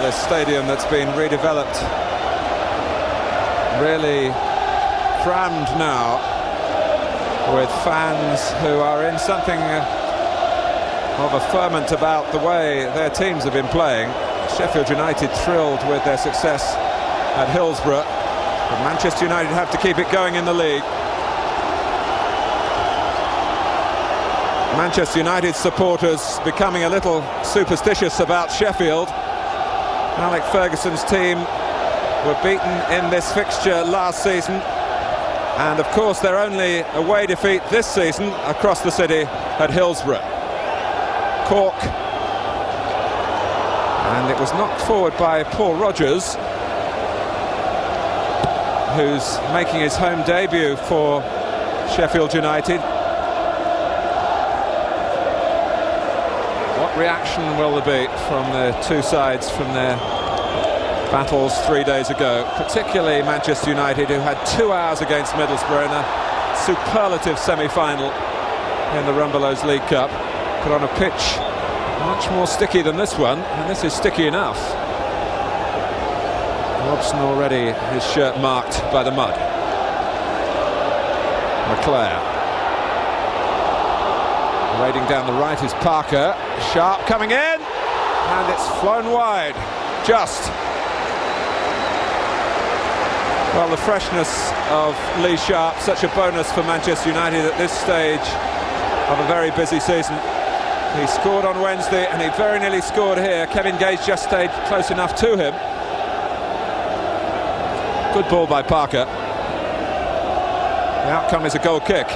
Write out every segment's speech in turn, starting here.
this stadium that's been redeveloped, really crammed now, with fans who are in something of a ferment about the way their teams have been playing. Sheffield United thrilled with their success at Hillsborough, but Manchester United have to keep it going in the league. Manchester United supporters becoming a little superstitious about Sheffield. Alex Ferguson's team were beaten in this fixture last season, and of course their only away defeat this season across the city at Hillsborough. Cork, and it was knocked forward by Paul Rogers, who's making his home debut for Sheffield United. What reaction will there be from the two sides from their battles 3 days ago, particularly Manchester United, who had 2 hours against Middlesbrough in a superlative semi-final in the Rumbelows League Cup, put on a pitch much more sticky than this one, and this is sticky enough. Robson already his shirt marked by the mud. McClare raiding down the right is Parker. Sharp coming in, and it's flown wide. Just. Well, the freshness of Lee Sharp, such a bonus for Manchester United at this stage of a very busy season. He scored on Wednesday, and he very nearly scored here. Kevin Gage just stayed close enough to him. Good ball by Parker. The outcome is a goal kick.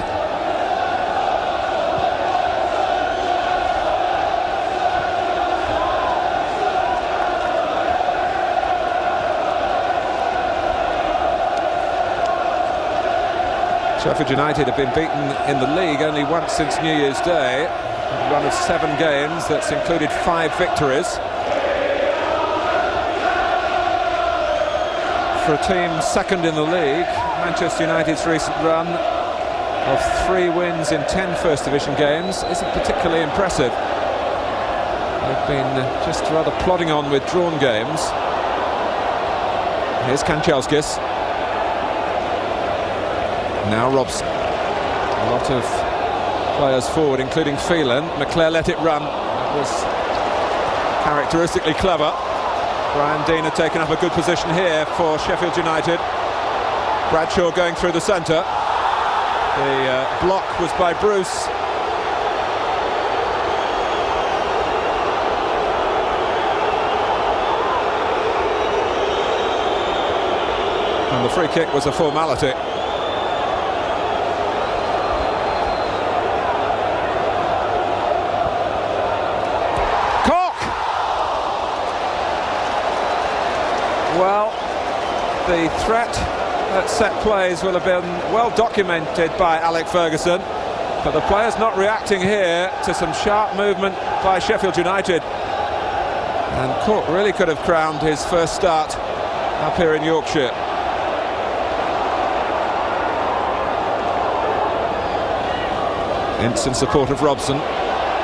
Sheffield United have been beaten in the league only once since New Year's Day. A run of 7 games that's included 5 victories. For a team second in the league, Manchester United's recent run of 3 wins in 10 First Division games isn't particularly impressive. They've been just rather plodding on with drawn games. Here's Kanchelskis. Now Robson. A lot of players forward, including Phelan. McClare let it run. That was characteristically clever. Brian Dean had taken up a good position here for Sheffield United. Bradshaw going through the centre. The block was by Bruce. And the free kick was a formality. Well, the threat at set plays will have been well documented by Alex Ferguson, but the players not reacting here to some sharp movement by Sheffield United. And Cork really could have crowned his first start up here in Yorkshire. Ince in support of Robson.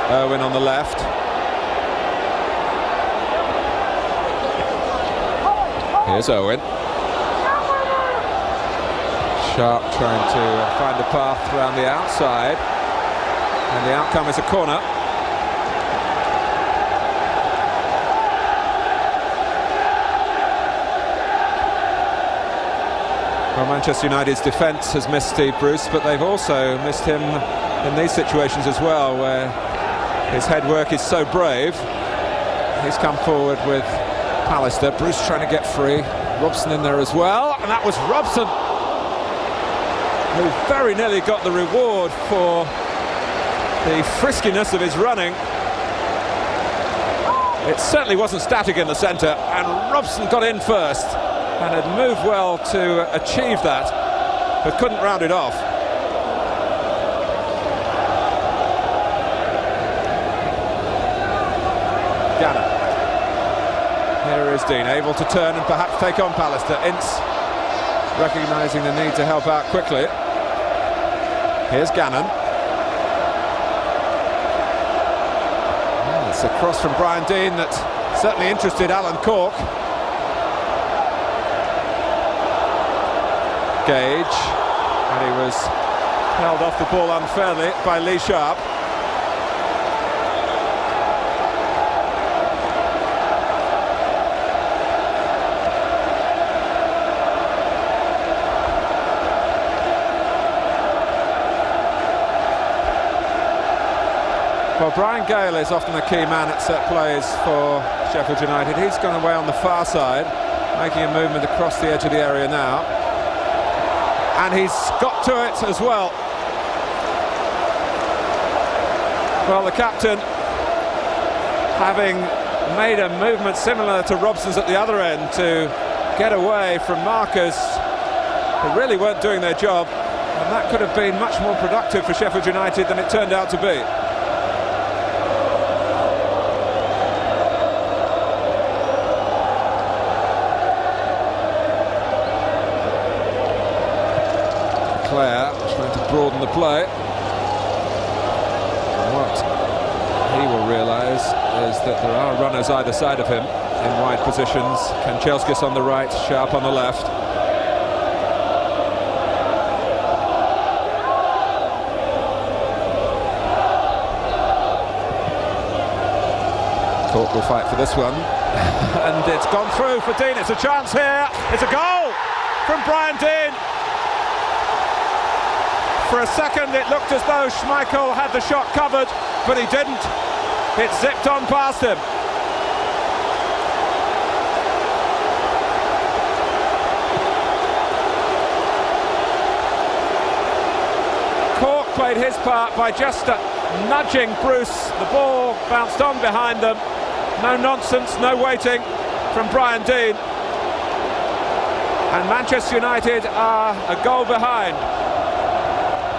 Irwin on the left. Here's Owen. Sharp trying to find a path around the outside, and the outcome is a corner. Well, Manchester United's defence has missed Steve Bruce, but they've also missed him in these situations as well, where his head work is so brave. He's come forward with Pallister. Bruce trying to get free. Robson in there as well, and that was Robson who very nearly got the reward for the friskiness of his running. It certainly wasn't static in the centre, and Robson got in first and had moved well to achieve that, but couldn't round it off. Gannon. Here is Dean, able to turn and perhaps take on Pallister. Ince recognising the need to help out quickly. Here's Gannon. It's a cross from Brian Dean that certainly interested Alan Cork. Gage, and he was held off the ball unfairly by Lee Sharp. Well, Brian Gale is often a key man at set plays for Sheffield United. He's gone away on the far side, making a movement across the edge of the area now. And he's got to it as well. Well, the captain, having made a movement similar to Robson's at the other end to get away from markers who really weren't doing their job, and that could have been much more productive for Sheffield United than it turned out to be. Clare trying to broaden the play. And what he will realise is that there are runners either side of him in wide positions. Kanchelskis on the right, Sharp on the left. Cork will fight for this one. And it's gone through for Dean. It's a chance here. It's a goal from Brian Dean. For a second it looked as though Schmeichel had the shot covered, but he didn't. It zipped on past him. Cork played his part by just nudging Bruce. The ball bounced on behind them. No nonsense, no waiting from Brian Dean. And Manchester United are a goal behind.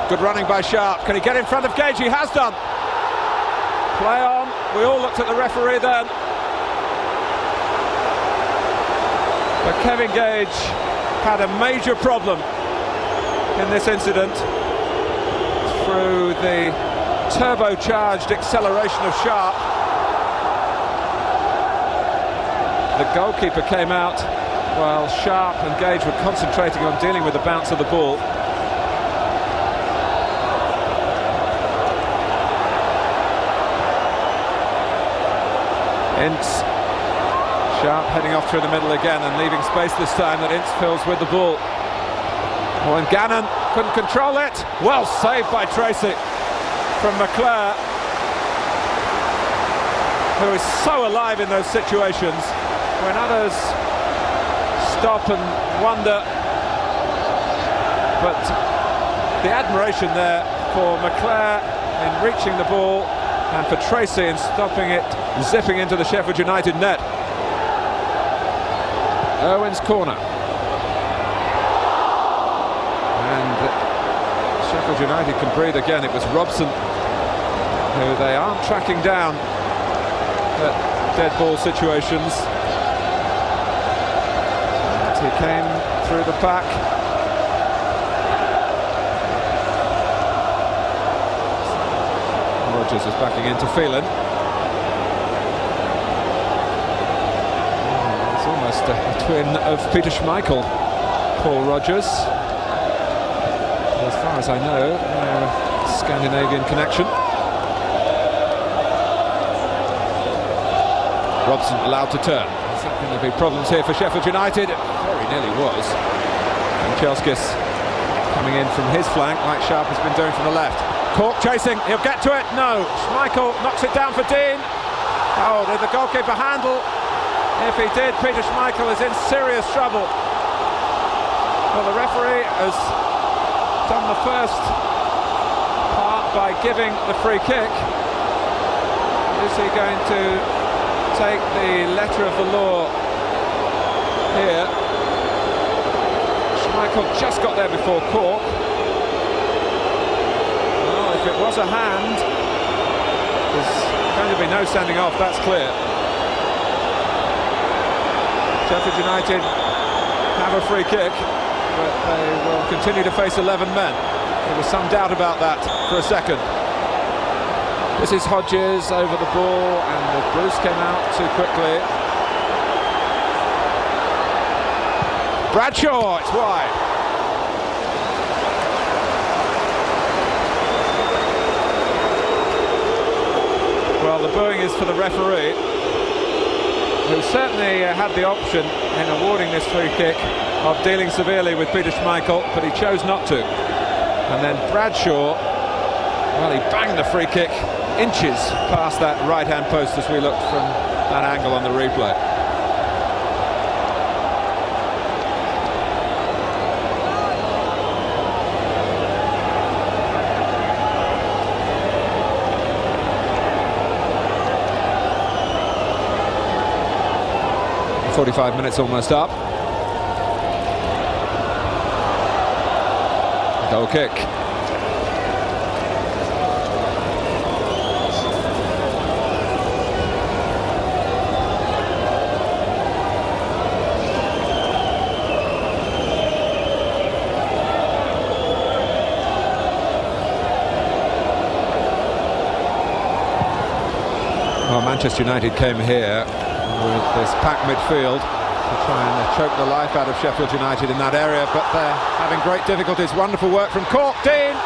Good running by Sharp. Can he get in front of Gage? He has done. Play on. We all looked at the referee then. But Kevin Gage had a major problem in this incident through the turbocharged acceleration of Sharp. The goalkeeper came out while Sharp and Gage were concentrating on dealing with the bounce of the ball. Ince, Sharp heading off through the middle again and leaving space this time that Ince fills with the ball. Oh, and Gannon couldn't control it. Well saved by Tracy from McClare, who is so alive in those situations when others stop and wonder. But the admiration there for McClare in reaching the ball, and for Tracy in stopping it, zipping into the Sheffield United net. Owen's corner. And Sheffield United can breathe again. It was Robson who they aren't tracking down at dead ball situations. And he came through the pack. Rodgers is backing into Phelan. It's almost a twin of Peter Schmeichel, Paul Rodgers. As far as I know, Scandinavian connection. Robson allowed to turn. Is that going to be problems here for Sheffield United? It very nearly was. And Kanchelskis coming in from his flank, like Sharp has been doing from the left. Cork chasing, he'll get to it, no. Schmeichel knocks it down for Dean. Oh, did the goalkeeper handle? If he did, Peter Schmeichel is in serious trouble. Well, the referee has done the first part by giving the free kick. Is he going to take the letter of the law here? Schmeichel just got there before Cork. If it was a hand, there's going to be no standing off, that's clear. Sheffield United have a free kick, but they will continue to face 11 men. There was some doubt about that for a second. This is Hodges over the ball, and Bruce came out too quickly. Bradshaw, it's wide. Well, the booing is for the referee, who certainly had the option in awarding this free kick of dealing severely with Peter Schmeichel, but he chose not to. And then Bradshaw, well, he banged the free kick inches past that right-hand post as we looked from that angle on the replay. .45 minutes almost up. Goal kick. Well, Manchester United came here with this packed midfield to try and choke the life out of Sheffield United in that area, but they're having great difficulties. Wonderful work from Cork. Dean!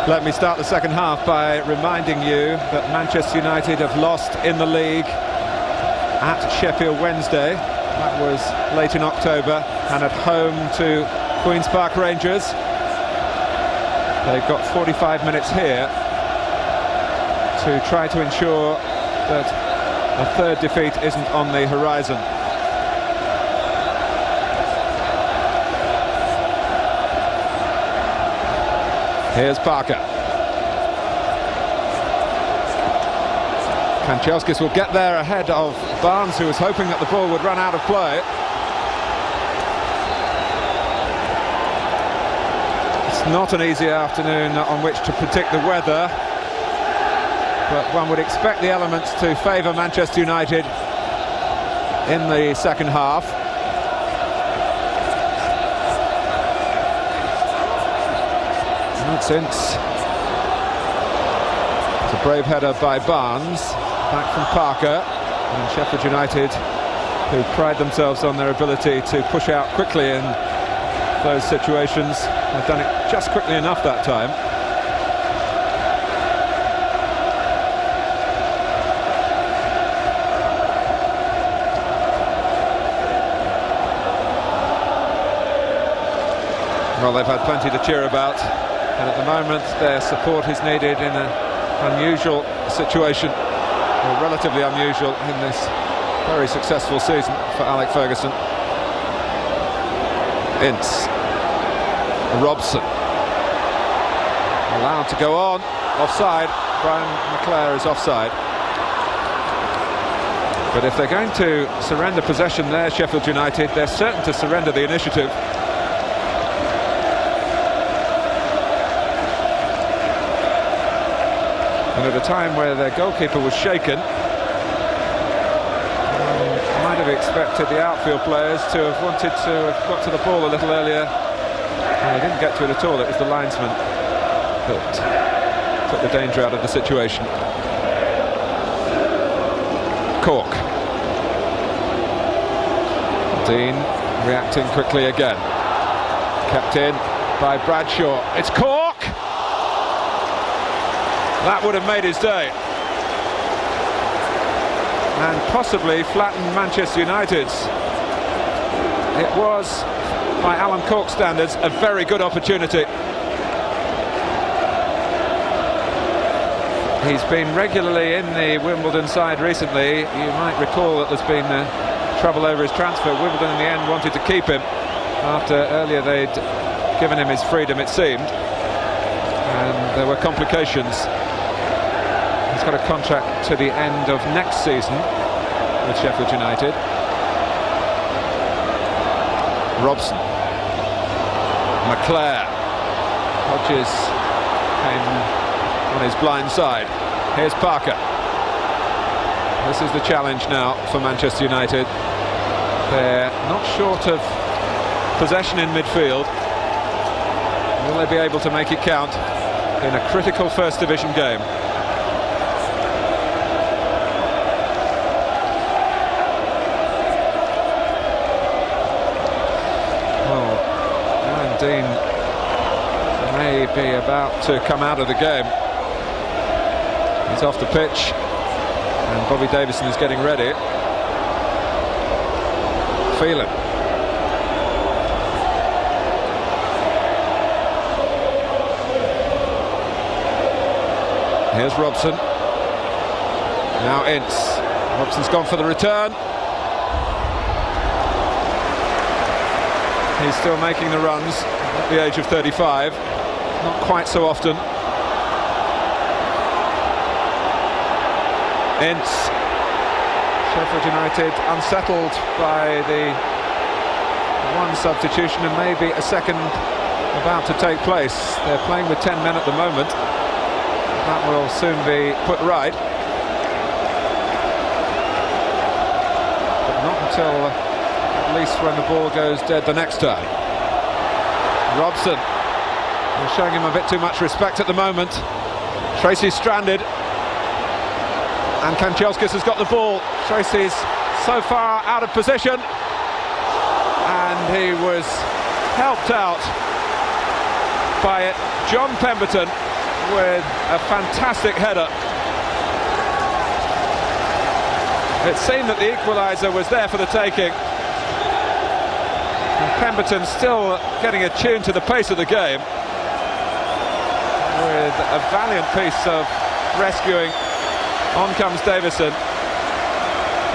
Let me start the second half by reminding you that Manchester United have lost in the league at Sheffield Wednesday. That was late in October, and at home to Queen's Park Rangers. They've got 45 minutes here to try to ensure that a third defeat isn't on the horizon. Here's Parker. Kanchelskis will get there ahead of Barnes, who was hoping that the ball would run out of play. It's not an easy afternoon on which to predict the weather, but one would expect the elements to favour Manchester United in the second half. Since it's a brave header by Barnes, back from Parker, and Sheffield United, who pride themselves on their ability to push out quickly in those situations, have done it just quickly enough that time. Well, they've had plenty to cheer about, and at the moment their support is needed in an unusual situation, or relatively unusual in this very successful season for Alec Ferguson. Ince. Robson. Allowed to go on. Offside. Brian McClare is offside. But if they're going to surrender possession there, Sheffield United, they're certain to surrender the initiative. And at a time where their goalkeeper was shaken, might have expected the outfield players to have wanted to have got to the ball a little earlier. And they didn't get to it at all. It was the linesman that took the danger out of the situation. Cork. Dean reacting quickly again. Kept in by Bradshaw. It's Cork! That would have made his day. And possibly flattened Manchester United's. It was, by Alan Cork standards, a very good opportunity. He's been regularly in the Wimbledon side recently. You might recall that there's been trouble over his transfer. Wimbledon in the end wanted to keep him after earlier they'd given him his freedom, it seemed. And there were complications. He's got a contract to the end of next season with Sheffield United. Robson. McClare. Hodges came on his blind side. Here's Parker. This is the challenge now for Manchester United. They're not short of possession in midfield. Will they be able to make it count in a critical First Division game? Well, Ryan Dean may be about to come out of the game. He's off the pitch, and Bobby Davison is getting ready. Phelan. Here's Robson. Now Ince. Robson's gone for the return. He's still making the runs at the age of 35. Not quite so often. Ince. Sheffield United unsettled by the one substitution and maybe a second about to take place. They're playing with 10 men at the moment. That will soon be put right. But not until at least when the ball goes dead the next time. Robson. They're showing him a bit too much respect at the moment. Tracy's stranded. And Kanchelskis has got the ball. Tracy's so far out of position. And he was helped out by it. John Pemberton with a fantastic header. It seemed that the equaliser was there for the taking. And Pemberton still getting attuned to the pace of the game. With a valiant piece of rescuing. On comes Davison.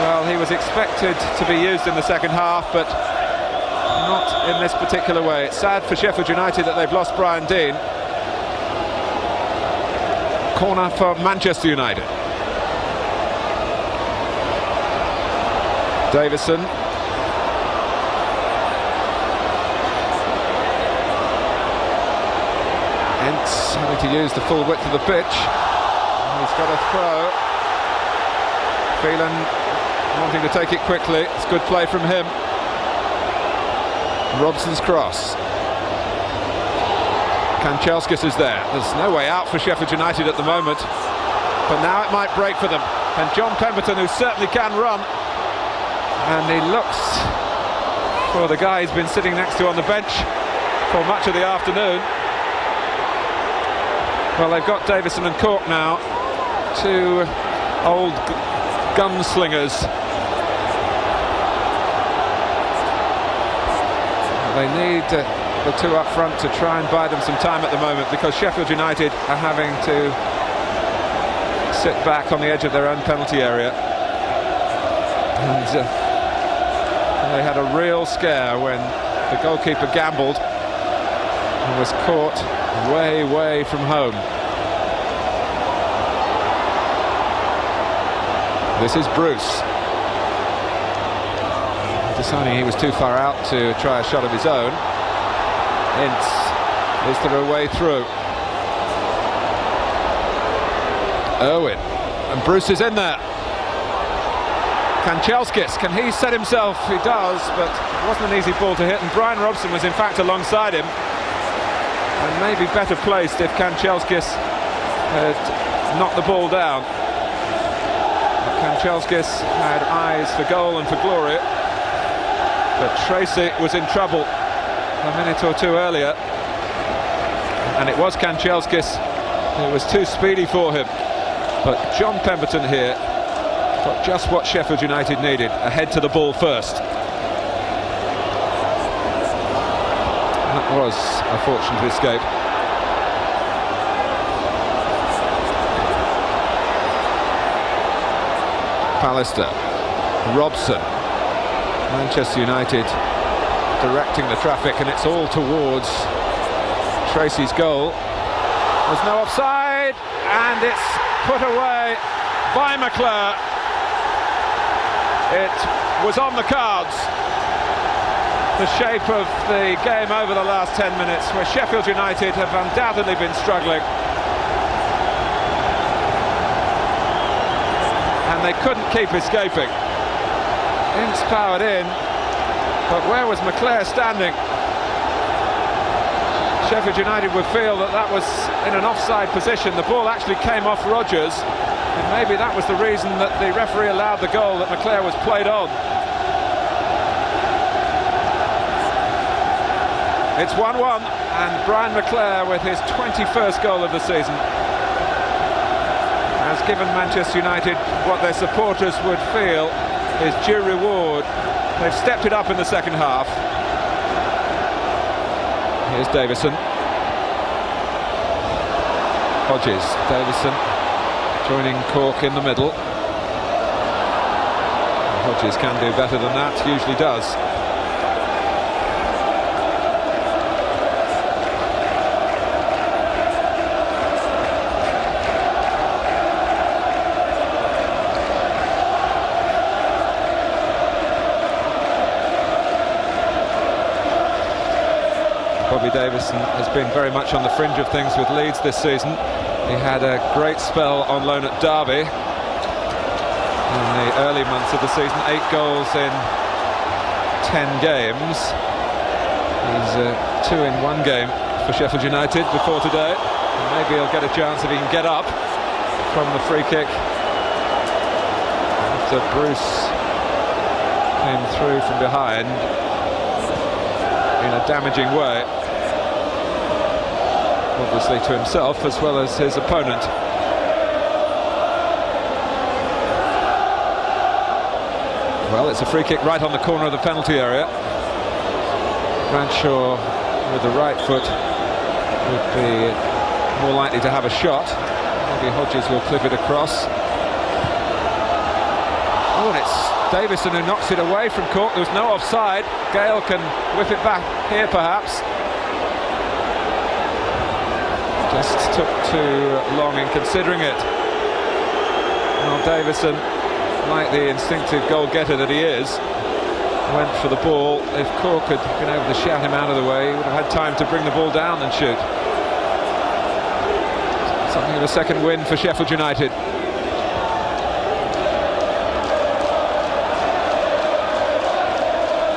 Well, he was expected to be used in the second half, but not in this particular way. It's sad for Sheffield United that they've lost Brian Dean. Corner for Manchester United. Davison. Ince having to use the full width of the pitch. He's got a throw. Phelan wanting to take it quickly. It's good play from him. Robson's cross. Kanchelskis is there. There's no way out for Sheffield United at the moment, but now it might break for them. And John Pemberton, who certainly can run, and he looks for the guy he's been sitting next to on the bench for much of the afternoon. Well, they've got Davison and Cork now, two old gunslingers. They need the two up front to try and buy them some time at the moment, because Sheffield United are having to sit back on the edge of their own penalty area. And they had a real scare when the goalkeeper gambled and was caught way from home. This is Bruce. Deciding he was too far out to try a shot of his own. Ince, is there a way through? Owen, and Bruce is in there. Kanchelskis, can he set himself? He does, but it wasn't an easy ball to hit, and Brian Robson was in fact alongside him, and maybe better placed if Kanchelskis had knocked the ball down. Kanchelskis had eyes for goal and for glory, but Tracy was in trouble a minute or two earlier, and it was Kanchelskis who was too speedy for him. But John Pemberton here got just what Sheffield United needed, a head to the ball first. That was a fortunate escape. Pallister, Robson, Manchester United directing the traffic, and it's all towards Tracy's goal. There's no offside, and it's put away by McClure. It was on the cards. The shape of the game over the last 10 minutes, where Sheffield United have undoubtedly been struggling. they couldn't keep escaping. Ince powered in, but where was McClare standing? Sheffield United would feel that that was in an offside position. The ball actually came off Rodgers, and maybe that was the reason that the referee allowed the goal, that McClare was played on. It's 1-1, and Brian McClare, with his 21st goal of the season, has given Manchester United what their supporters would feel is due reward. They've stepped it up in the second half. Here's Davison. Hodges, Davison joining Cork in the middle. Hodges can do better than that, usually does. Bobby Davison has been very much on the fringe of things with Leeds this season. He had a great spell on loan at Derby in the early months of the season, 8 goals in 10 games. He's 2 in 1 game for Sheffield United before today. And maybe he'll get a chance if he can get up from the free kick after Bruce came through from behind in a damaging way, obviously to himself as well as his opponent. Well, it's a free kick right on the corner of the penalty area. Bradshaw with the right foot would be more likely to have a shot. Maybe Hodges will clip it across. Oh, and it's Davison who knocks it away from Cork. There was no offside. Gale can whip it back here perhaps. Just took too long in considering it. Well, Davison, like the instinctive goal-getter that he is, went for the ball. If Cork had been able to shout him out of the way, he would have had time to bring the ball down and shoot. Something of a second win for Sheffield United.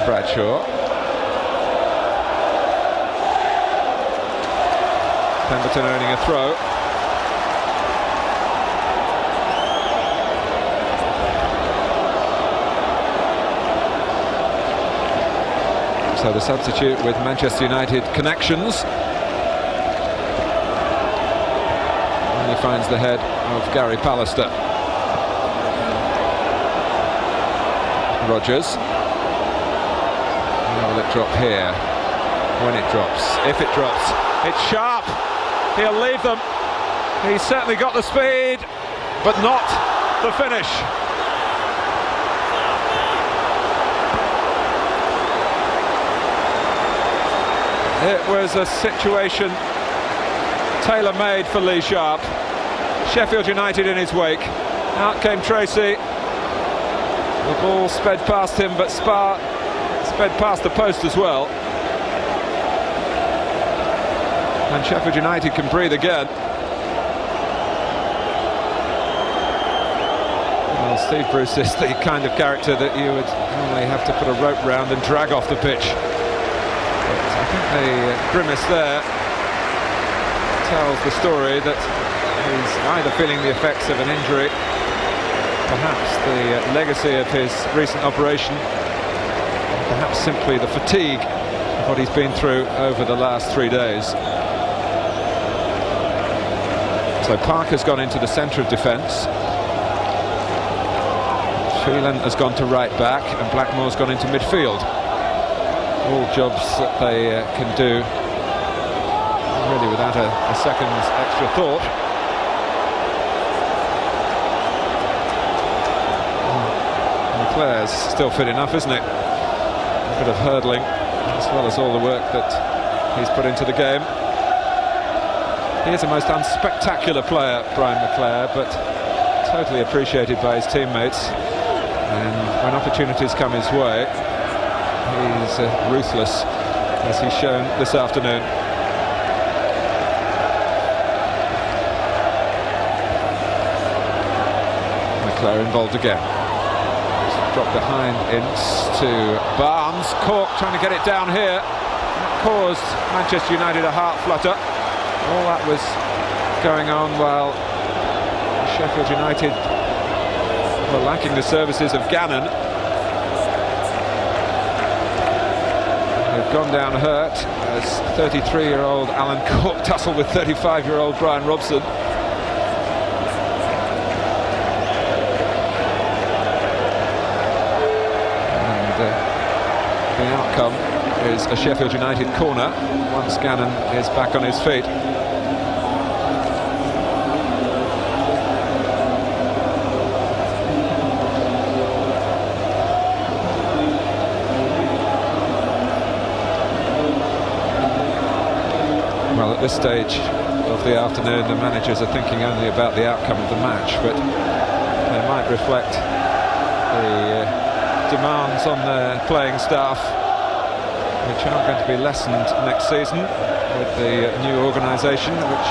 Bradshaw. Pemberton earning a throw. So the substitute with Manchester United connections. And he finds the head of Gary Pallister. Rodgers. Now will it drop here? When it drops, if it drops, it's sharp. He'll leave them. He's certainly got the speed, but not the finish. It was a situation tailor-made for Lee Sharp. Sheffield United in his wake. Out came Tracy. The ball sped past him, but sped past the post as well. And Sheffield United can breathe again. Well, Steve Bruce is the kind of character that you would normally have to put a rope round and drag off the pitch. But I think the grimace there tells the story that he's either feeling the effects of an injury, perhaps the legacy of his recent operation, or perhaps simply the fatigue of what he's been through over the last 3 days. So Parker's gone into the centre of defence. Phelan has gone to right back, and Blackmore's gone into midfield. All jobs that they can do really without a second's extra thought. McClare's still fit enough, isn't it? A bit of hurdling, as well as all the work that he's put into the game. He is a most unspectacular player, Brian McClare, but totally appreciated by his teammates. And when opportunities come his way, he's ruthless, as he's shown this afternoon. Clare involved again. Drop behind Ince to Barnes. Cork trying to get it down here. That caused Manchester United a heart flutter. All that was going on while Sheffield United were lacking the services of Gannon. They've gone down hurt as 33-year-old Alan Cork tussled with 35-year-old Brian Robson. The outcome is a Sheffield United corner once Gannon is back on his feet. Well, at this stage of the afternoon, the managers are thinking only about the outcome of the match, but they might reflect the demands on their playing staff, which are going to be lessened next season with the new organisation, which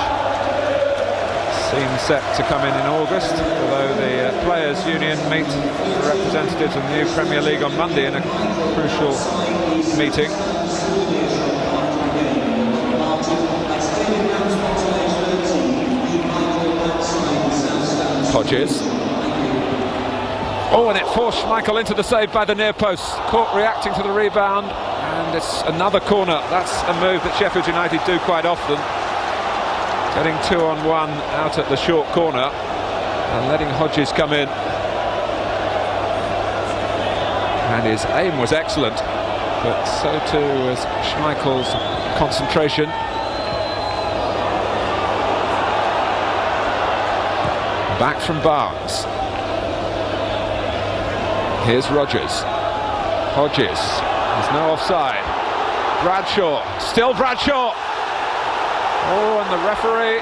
seems set to come in August, although the Players' Union meet the representatives of the new Premier League on Monday in a crucial meeting. Hodges. Oh, and it forced Schmeichel into the save by the near post. Cork reacting to the rebound, and it's another corner. That's a move that Sheffield United do quite often, getting 2-on-1 out at the short corner and letting Hodges come in. And his aim was excellent, but so too was Schmeichel's concentration. Back from Barnes. Here's Rogers. Hodges. There's no offside. Bradshaw. Still Bradshaw. Oh, and the referee,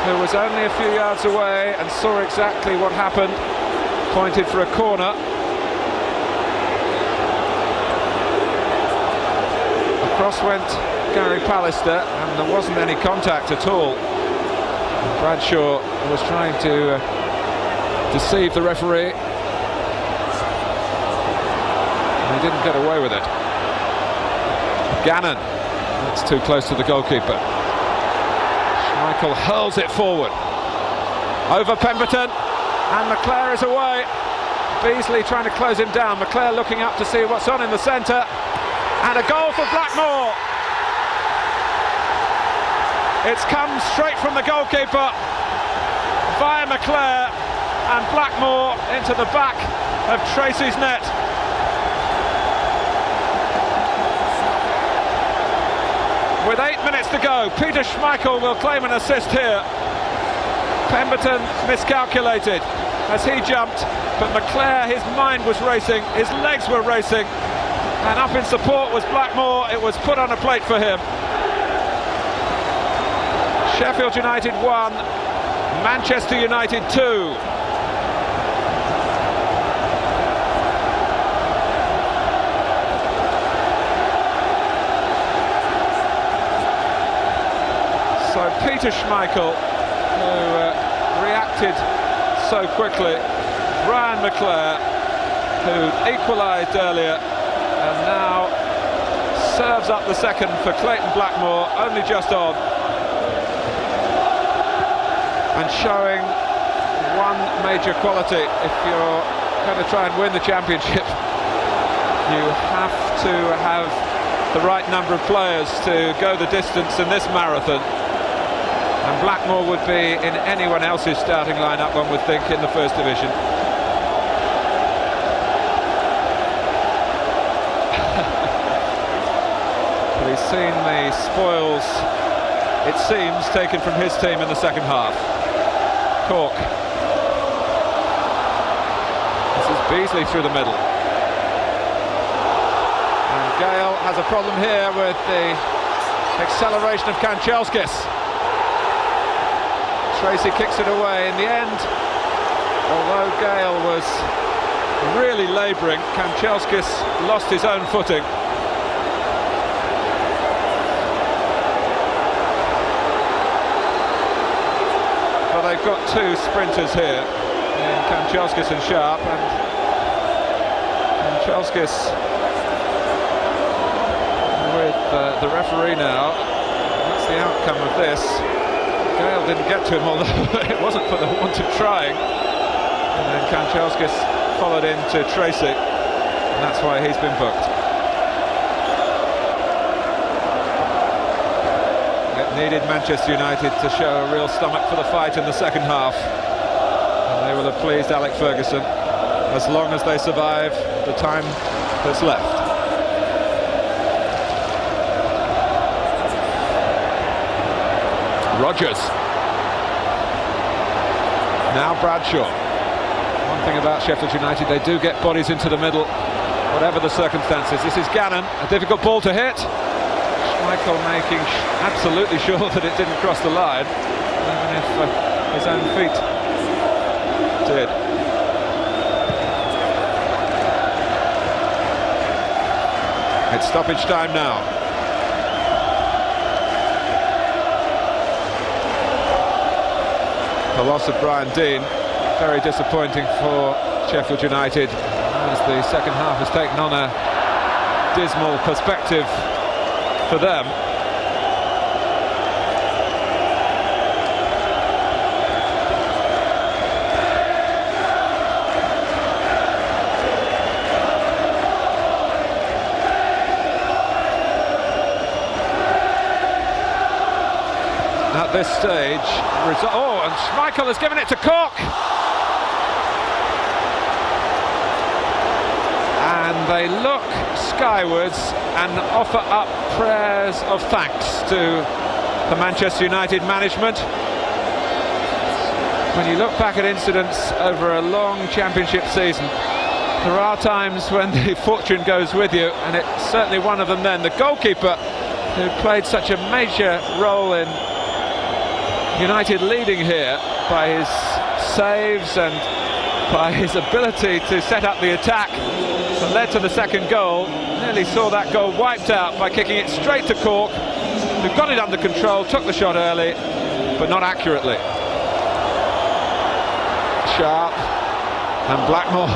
who was only a few yards away and saw exactly what happened, pointed for a corner. Across went Gary Pallister, and there wasn't any contact at all. Bradshaw was trying to deceive the referee. He didn't get away with it. Gannon, that's too close to the goalkeeper. Schmeichel hurls it forward. Over Pemberton, and McClare is away. Beasley trying to close him down. McClare looking up to see what's on in the centre. And a goal for Blackmore. It's come straight from the goalkeeper via McClare, and Blackmore into the back of Tracy's net. With 8 minutes to go, Peter Schmeichel will claim an assist here. Pemberton miscalculated as he jumped, but McClare, his mind was racing, his legs were racing, and up in support was Blackmore. It was put on a plate for him. Sheffield United 1, Manchester United 2. So Peter Schmeichel, who reacted so quickly, Brian McClare, who equalised earlier and now serves up the second for Clayton Blackmore, only just on, and showing one major quality. If you're going to try and win the championship, you have to have the right number of players to go the distance in this marathon. And Blackmore would be in anyone else's starting lineup, one would think, in the First Division. But he's seen the spoils, it seems, taken from his team in the second half. Cork. This is Beasley through the middle. And Gale has a problem here with the acceleration of Kanchelskis. Tracy kicks it away. In the end, although Gale was really labouring, Kanchelskis lost his own footing. But they've got two sprinters here. in Kanchelskis and Sharp, and Kanchelskis with the referee now. That's the outcome of this. Gale didn't get to him, although it wasn't for the want of trying. And then Kanchelskis followed in to trace it, and that's why he's been booked. It needed Manchester United to show a real stomach for the fight in the second half, and they will have pleased Alec Ferguson as long as they survive the time that's left. Rodgers. Now Bradshaw. One thing about Sheffield United, they do get bodies into the middle, whatever the circumstances. This is Gannon, a difficult ball to hit. Schmeichel making absolutely sure that it didn't cross the line, even if his own feet did. It's stoppage time now. The loss of Brian Deane, very disappointing for Sheffield United, as the second half has taken on a dismal perspective for them. At this stage, and Schmeichel has given it to Cork, and they look skywards and offer up prayers of thanks to the Manchester United management. When you look back at incidents over a long championship season, there are times when the fortune goes with you, and it's certainly one of them then. The goalkeeper, who played such a major role in United leading here by his saves and by his ability to set up the attack that led to the second goal, nearly saw that goal wiped out by kicking it straight to Cork, who got it under control, took the shot early, but not accurately. Sharp and Blackmore.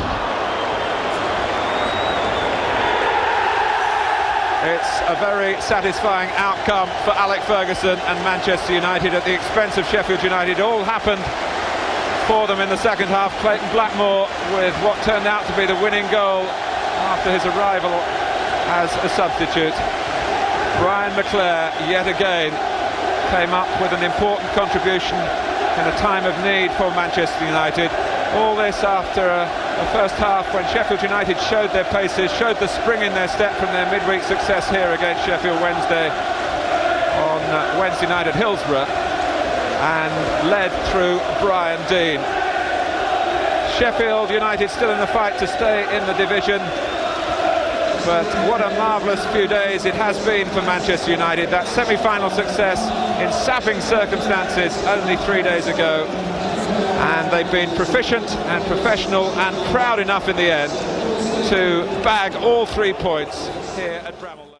It's a very satisfying outcome for Alec Ferguson and Manchester United at the expense of Sheffield United. All happened for them in the second half. Clayton Blackmore with what turned out to be the winning goal after his arrival as a substitute. Brian McClair yet again came up with an important contribution in a time of need for Manchester United. All this after a first half when Sheffield United showed their paces, showed the spring in their step from their midweek success here against Sheffield Wednesday on Wednesday night at Hillsborough, and led through Brian Deane. Sheffield United still in the fight to stay in the division, but what a marvellous few days it has been for Manchester United. That semi-final success in sapping circumstances only 3 days ago, and they've been proficient and professional and proud enough in the end to bag all 3 points here at Bramall.